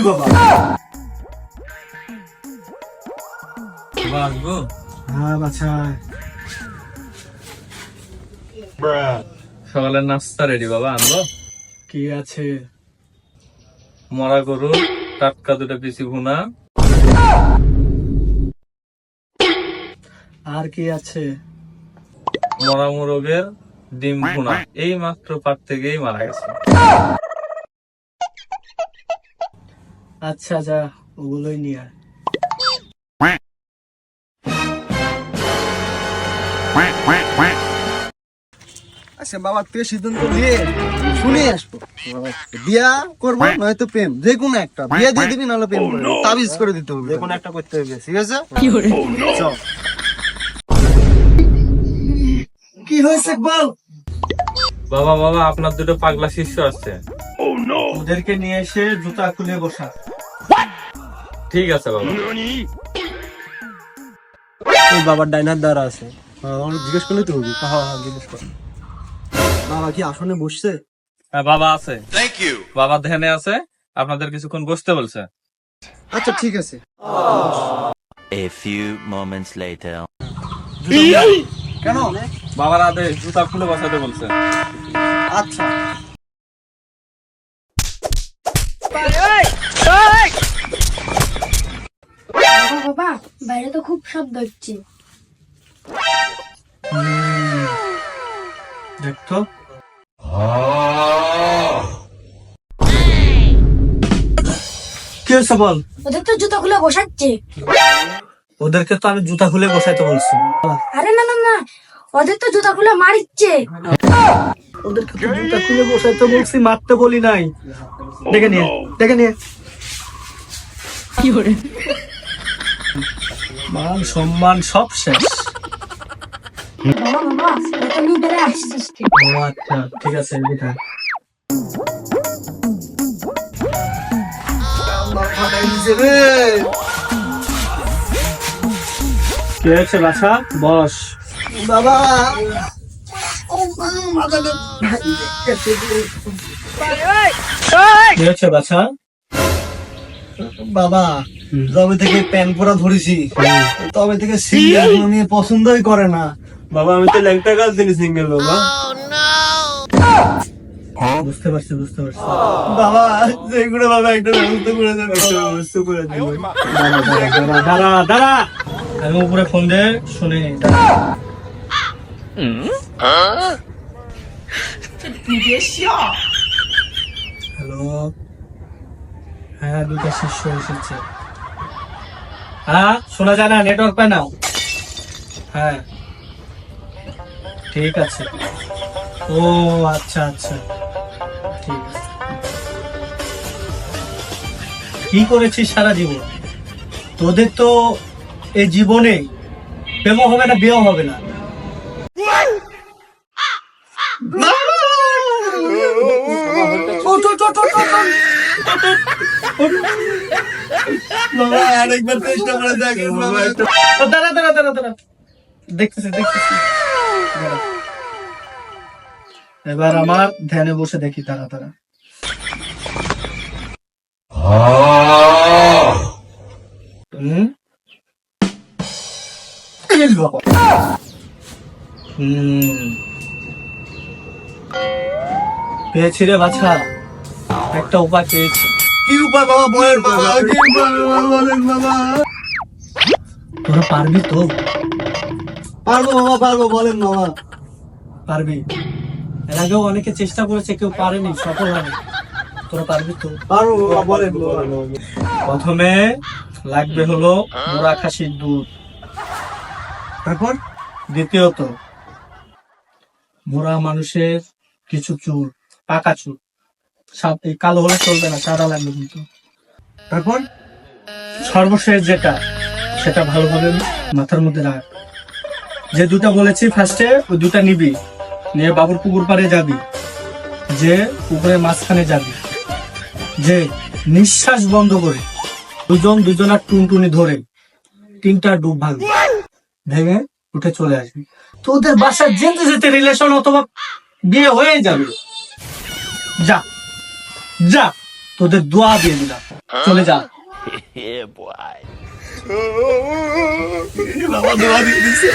বাবা আসবো? হ্যাঁ বাছা। সকালের নাস্তা রেডি বাবা, আনবো? কি আছে? মরা গরুর টাটকা দুটো পিসি ভুনা। আর কি আছে? মরা মোরগের ডিম ভুনা, এই মাত্র পাট থেকেই মারা গেছে। আচ্ছা যা, ওগুলোই নিয়ে আয়। আচ্ছা বাবা, তুই সিদ্ধান্ত নিয়ে শুনে আসবো। বিয়া করবো নয়তো প্রেম, যে কোনো একটা। বিয়া দিয়ে দিবি নাহলে প্রেম করবি, তাবিজ করে দিতে হবে, যে কোনো একটা করতে হবে। ঠিক আছে? চল। কি হয়েছে বল? বাবা বাবা, আপনার দুটো পাগলা শিষ্য আছে, ওদেরকে নিয়ে এসে জুতা খুলে বসা। ঠিক আছে বাবা। ওই বাবার ডাইনার দ্বারা আছে, জিজ্ঞেস করলে তো হবে। হ্যাঁ হ্যাঁ, জিজ্ঞেস কর। বাবা কি আসনে বসছে? হ্যাঁ বাবা আছে, বাবা ধ্যানে আছে, আপনাদের কিছুক্ষণ বসতে বলছে। আচ্ছা ঠিক আছে। A few moments later. কেন? বাবার আদেশ, জুতা খুলে বসাতে বলছে। আচ্ছা। বাবা, বাইরে তো খুব শব্দ হচ্ছে। দেখতো কি হয়েছে বল? ওদের তো জুতা খুলে বসাচ্ছে। ওদেরকে তো আমি জুতা খুলে বসাইতে বলছি। আরে না না না, ওদের তো জুতা খুলে মারিচ্ছে। ওদেরকে তো জুতা খুলে বসাইতে বলছি, মারতে বলি নাই। ডেকে নিয়ে, ডেকে নিয়ে। মান সম্মান সব শেষ। বাবা বাবা, এটা নিয়ে বেড়ে আসছিস কি? ও আচ্ছা, ঠিক আছে বিদায়। কি হয়েছে বাছা? বস। বাবা কি হয়েছে বাছা? বাবা, যবে থেকে প্যান পরা ধরেছি তবে থেকে সিঙ্গেল মেয়ে পছন্দই করে না। বাবা আমি তো ল্যাংটা গাছ দিলি সিঙ্গেল বাবা। বুঝতে পারছি বুঝতে পারছি। বাবা যেগুলো বাবা একটা ব্যবস্থা করে দেবে, একটা ব্যবস্থা করে দেবে। দাঁড়া দাঁড়া, আমি উপরে ফোন দিয়ে শুনে নিই। হ্যালো, হ্যাঁ দুটা শিষ্য এসেছে। হ্যাঁ শোনা যায় না, নেটওয়ার্ক পায় না। হ্যাঁ ঠিক আছে। ও আচ্ছা আচ্ছা, ঠিক আছে। কি করেছিস সারা জীবন? তোদের তো এই জীবনে প্রেমও হবে না, বিয়েও হবে না। বাবা আরেকবার চেষ্টা করে দেখ। দাঁড়া দাঁড়া দাঁড়া দাঁড়া, দেখতেছি দেখতেছি। দাঁড়া। এবার আমার ধ্যানে বসে দেখি, তারা তারা। পেয়েছি রে বাছা, একটা উপায় পেয়েছি। কি উপায় বাবা বলেন বাবা, কি উপায় বাবা বলেন বাবা। তোরা পারবি তো? পারবো বাবা, পারবো, বলেন বাবা। পারবি? এর আগেও অনেকে চেষ্টা করেছে, কেউ পারেনি, সফল হয়নি। তোরা পারবি তো? পারবো বাবা, বলেন বাবা। প্রথমে লাগবে হলো মুড়া খাসির দুধ। তারপর? দ্বিতীয়ত মুড়া মানুষের কিছু চুল, পাকা চুল, এই কালো হলে চলবে না, সাদা লাগবে কিন্তু। তারপর? সর্বশেষ যেটা, সেটা ভালোভাবে মাথার মধ্যে রাখ। যে দুটা বলেছি ফার্স্টে, ওই দুটা নিবি, নিয়ে বাবুর পুকুর পাড়ে যাবি, যে পুকুরের মাঝখানে যাবি, যে নিঃশ্বাস বন্ধ করে দুজন দুজনার টুনটুনি ধরে 3টা ডুব ভাঙবি, ভেঙে উঠে চলে আসবি। তোদের বাসায় যেতে যেতে রিলেশন অথবা বিয়ে হয়ে যাবে। যা যা, তোদের দোয়া দিয়ে দিলাম। চলে যা। Yeah, boy. বাবা দোয়া দিয়ে দিছে।